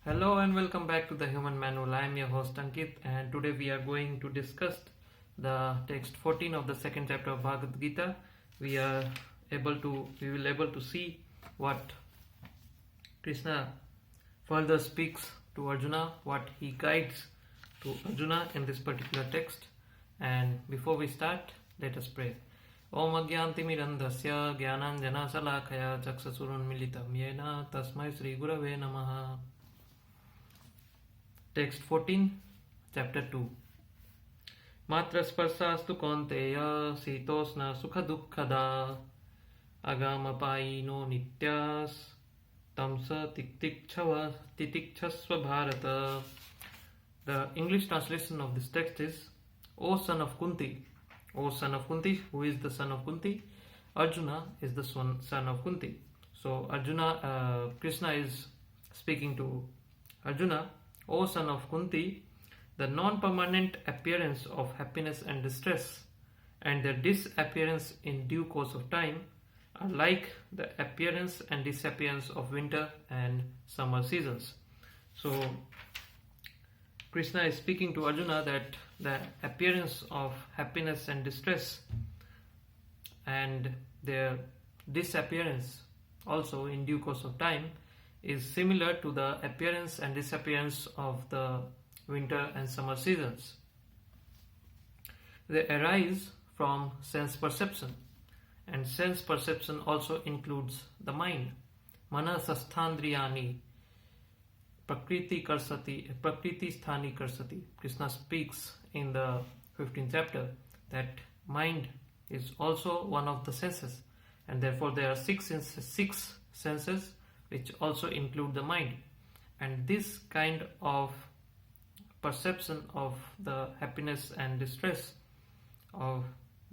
Hello and welcome back to the Human Manual. I am your host Ankit, and today we are going to discuss the text 14 of the second chapter of Bhagavad Gita. We will able to see what Krishna further speaks to Arjuna, what he guides to Arjuna in this particular text. And before we start, let us pray. Om Agyantimirandhasya Gyananjana Salakaya Chaksasurunmilitam Yena Tasmai Sri Gurave Namaha. Text 14, Chapter 2. Matra sparsastu kaunteya sitosna sukha dukkhada agamapayino nityas tamsa titikchasva bharata. The English translation of this text is, O son of Kunti. O son of Kunti, who is the son of Kunti? Arjuna is the son of Kunti. So Krishna is speaking to Arjuna. O son of Kunti, the non-permanent appearance of happiness and distress and their disappearance in due course of time are like the appearance and disappearance of winter and summer seasons. So Krishna is speaking to Arjuna that the appearance of happiness and distress and their disappearance also in due course of time is similar to the appearance and disappearance of the winter and summer seasons. They arise from sense perception, and sense perception also includes the mind. Mana sasthandriyani prakriti sthani karsati. Krishna speaks in the 15th chapter that mind is also one of the senses, and therefore there are six senses which also include the mind. And this kind of perception of the happiness and distress, of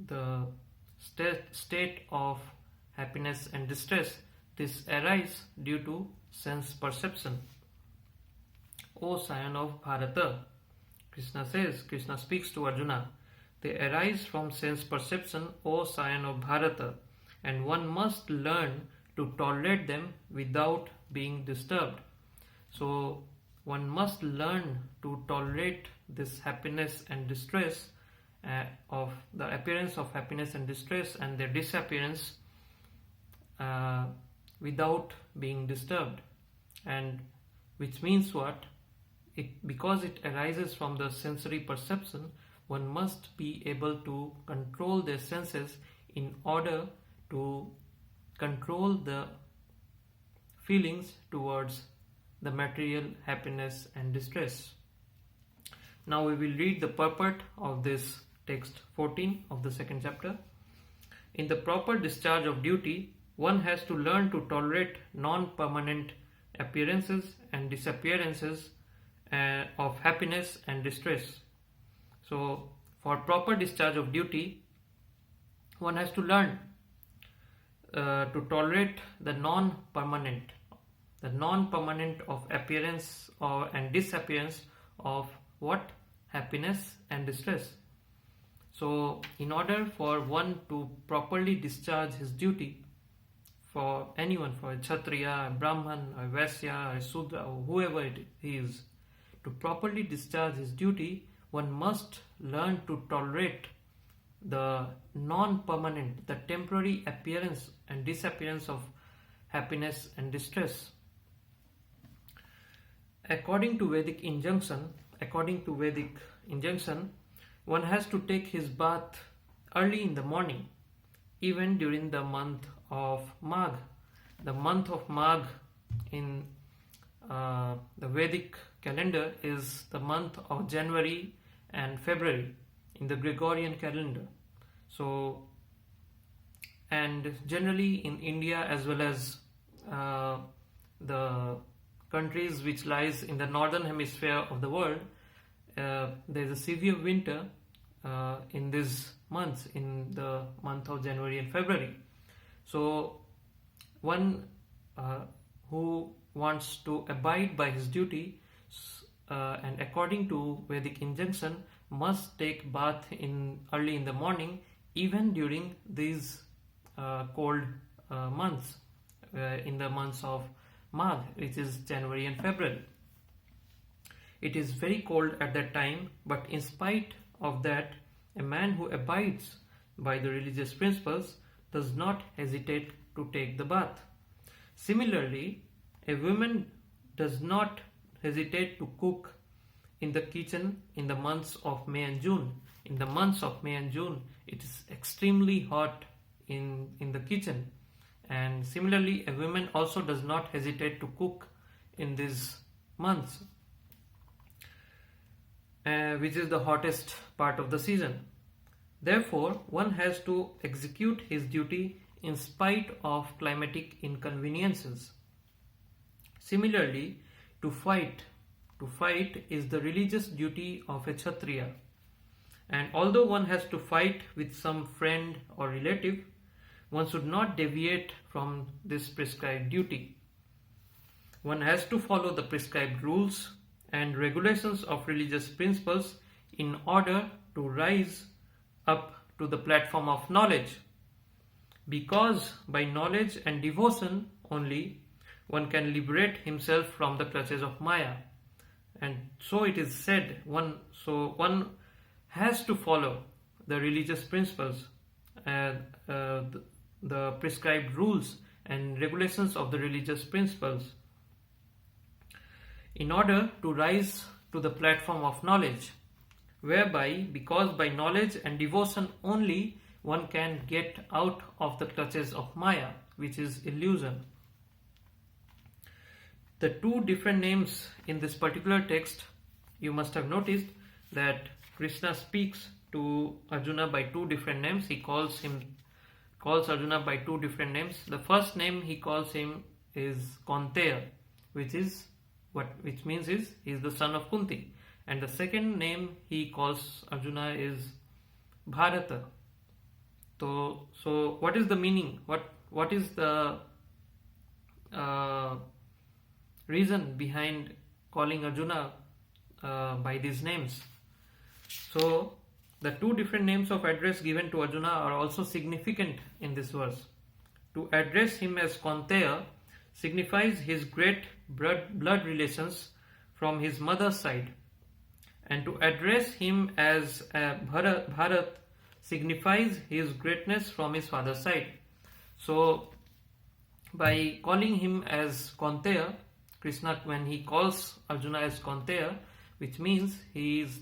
the state of happiness and distress, this arises due to sense perception. O scion of Bharata, Krishna speaks to Arjuna, they arise from sense perception, O scion of Bharata, and one must learn to tolerate them without being disturbed. So one must learn to tolerate this happiness and distress, of the appearance of happiness and distress and their disappearance without being disturbed. And which means what? Because it arises from the sensory perception, one must be able to control their senses in order to control the feelings towards the material happiness and distress. Now we will read the purport of this text 14 of the second chapter. In the proper discharge of duty, one has to learn to tolerate non-permanent appearances and disappearances of happiness and distress. So for proper discharge of duty, one has to learn to tolerate the non-permanent of appearance and disappearance of what? Happiness and distress. So in order for one to properly discharge his duty, for anyone, for a Kshatriya, a Brahman, a Vaisya, a Sudra, or whoever he is, to properly discharge his duty, one must learn to tolerate the non-permanent, the temporary appearance and disappearance of happiness and distress. According to Vedic injunction, one has to take his bath early in the morning, even during the month of Magh. The month of Magh in the Vedic calendar is the month of January and February in the Gregorian calendar. So, and generally in India as well as the countries which lies in the northern hemisphere of the world, there is a severe winter in these months, in the month of January and February. So one who wants to abide by his duty and according to Vedic injunction must take bath early in the morning, even during these cold months, in the months of Magh, which is January and February. It is very cold at that time, but in spite of that, a man who abides by the religious principles does not hesitate to take the bath. Similarly, a woman does not hesitate to cook in the kitchen in the months of May and June. In the months of May and June, it is extremely hot in the kitchen. And similarly, a woman also does not hesitate to cook in these months, which is the hottest part of the season. Therefore, one has to execute his duty in spite of climatic inconveniences. Similarly, to fight is the religious duty of a Kshatriya. And although one has to fight with some friend or relative, one should not deviate from this prescribed duty. One has to follow the prescribed rules and regulations of religious principles in order to rise up to the platform of knowledge. Because by knowledge and devotion only one can liberate himself from the clutches of Maya. And so it is said, one has to follow the religious principles, the prescribed rules and regulations of the religious principles in order to rise to the platform of knowledge, whereby, because by knowledge and devotion only one can get out of the clutches of Maya, which is illusion. The two different names in this particular text, you must have noticed that Krishna speaks to Arjuna by two different names. He calls Arjuna by two different names. The first name he calls him is Kaunteya, which means he is the son of Kunti. And the second name he calls Arjuna is Bharata. So what is the meaning? What is the reason behind calling Arjuna by these names? So the two different names of address given to Arjuna are also significant in this verse. To address him as Kaunteya signifies his great blood relations from his mother's side, and to address him as Bharat signifies his greatness from his father's side. So by calling him as Kaunteya, Krishna, when he calls Arjuna as Kaunteya, which means he is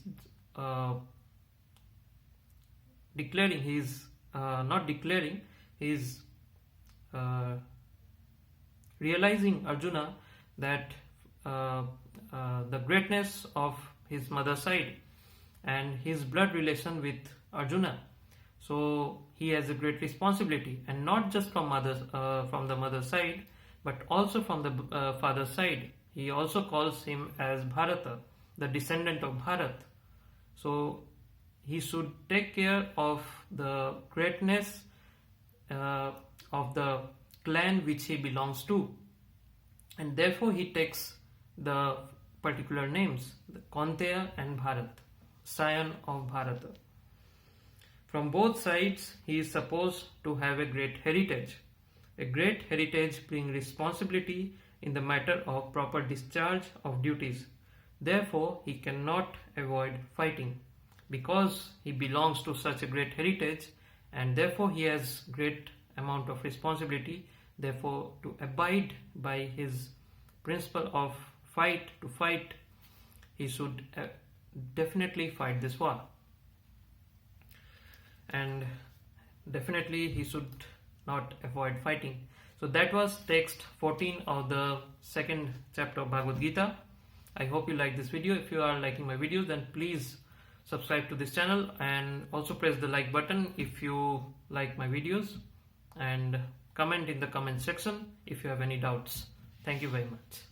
realizing Arjuna that the greatness of his mother's side and his blood relation with Arjuna. So he has a great responsibility, and not just from the mother's side, but also from the father's side. He also calls him as Bharata, the descendant of Bharat. So he should take care of the greatness of the clan which he belongs to, and therefore he takes the particular names, the Kaunteya and Bharat, scion of Bharata. From both sides he is supposed to have a great heritage. A great heritage brings responsibility in the matter of proper discharge of duties. Therefore he cannot avoid fighting, because he belongs to such a great heritage, and therefore he has great amount of responsibility. Therefore, to abide by his principle of fight, he should definitely fight this war, and definitely he should not avoid fighting. So that was text 14 of the second chapter of Bhagavad Gita. I hope you like this video. If you are liking my videos, then please subscribe to this channel, and also press the like button if you like my videos, and comment in the comment section if you have any doubts. Thank you very much.